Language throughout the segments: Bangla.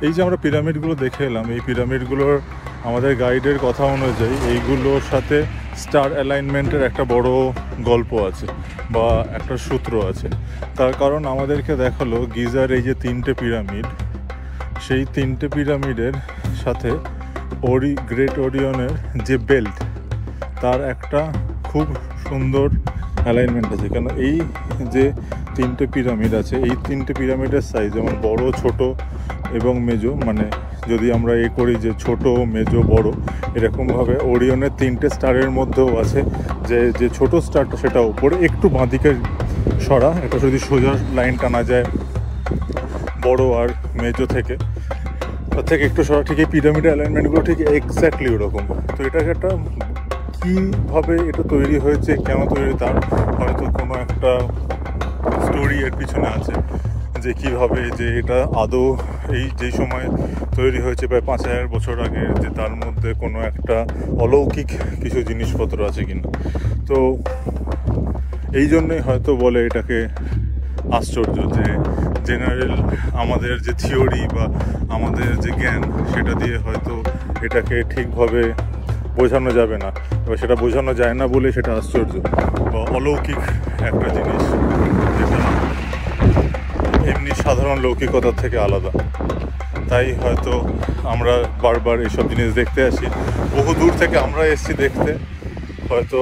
এই যে আমরা পিরামিডগুলো দেখে এলাম, এই পিরামিডগুলোর আমাদের গাইডের কথা অনুযায়ী এইগুলোর সাথে স্টার অ্যালাইনমেন্টের একটা বড় গল্প আছে বা একটা সূত্র আছে। তার কারণ আমাদেরকে দেখালো গিজার এই যে 3টে পিরামিড, সেই 3টে পিরামিডের সাথে গ্রেট ওরিয়নের যে বেল্ট, তার একটা খুব সুন্দর অ্যালাইনমেন্ট আছে। কেন এই যে 3টে পিরামিড আছে, এই 3টে পিরামিডের সাইজ যেমন বড়, ছোট এবং মেজো, মানে যদি আমরা করি যে ছোট, মেজো, বড়, এরকমভাবে ওরিয়নের 3টে স্টারের মধ্যেও আছে যে ছোট স্টারটা সেটা উপরে একটু বাঁদিকে সরা, এটা যদি সোজা লাইন টানা যায় বড় আর মেজো থেকে, তার থেকে একটু সরা, ঠিক এই পিরামিডের অ্যালাইনমেন্টগুলো ঠিক এক্স্যাক্টলি ওরকম। তো এটাকে একটা কীভাবে এটা তৈরি হয়েছে, কেন তৈরি, তার হয়তো কোনো একটা স্টোরি এর পিছনে আছে, যে কীভাবে যে এটা আদৌ এই যেই সময় তৈরি হয়েছে প্রায় 5000 বছর আগে, যে তার মধ্যে কোনো একটা অলৌকিক কিছু জিনিসপত্র আছে কিনা। তো এই জন্যই হয়তো বলে এটাকে আশ্চর্য, যে জেনারেল আমাদের যে থিওরি বা আমাদের যে জ্ঞান, সেটা দিয়ে হয়তো এটাকে ঠিকভাবে বোঝানো যাবে না, এবার সেটা বোঝানো যায় না বলে সেটা আশ্চর্য বা অলৌকিক একটা জিনিস, যেটা এমনি সাধারণ লৌকিকতার থেকে আলাদা। তাই হয়তো আমরা বারবার এইসব জিনিস দেখতে আসি। বহু দূর থেকে আমরা এসেছি দেখতে, হয়তো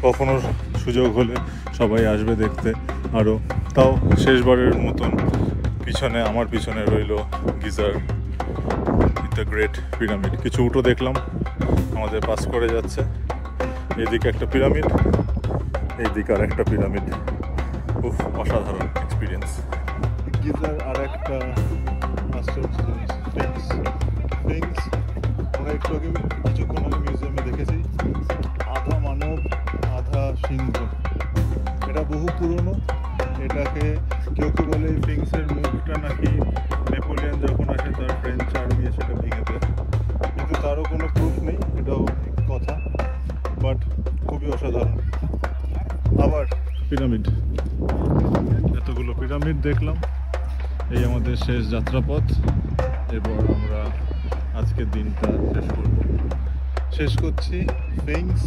কখনো সুযোগ হলে সবাই আসবে দেখতে আরও। তাও শেষবারের মতন আমার পিছনে রইল গিজার দ্য গ্রেট পিরামিড। কিছু উটো দেখলাম আমাদের পাস করে যাচ্ছে, এইদিকে একটা পিরামিড, এইদিকে আর একটা পিরামিড। খুব অসাধারণ এক্সপিরিয়েন্স। গিজার আর একটা আশ্চর্য জিনিস, স্ফিংক্স। আমরা একটু আগে কিছুক্ষণ আগে মিউজিয়ামে দেখেছি, আধা মানব আধা সিংহ। এটা বহু পুরনো। এটাকে কেউ কেউ বলে এই স্ফিংক্সের মুখটা নাকি নেপোলিয়ন যখন আসে তার ফ্রেঞ্চ আর্মি সেটা ভেঙে দেয়, কিন্তু তারও কোনো প্রুফ নেই, এটাও কথা, বাট খুবই অসাধারণ। আবার পিরামিড, এতগুলো পিরামিড দেখলাম, এই আমাদের শেষ যাত্রাপথ। এবার আমরা আজকের দিনটা শেষ করছি স্ফিংক্স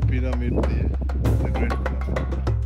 পিরামিড দিয়ে, দ্য গ্রেট পিরামিড।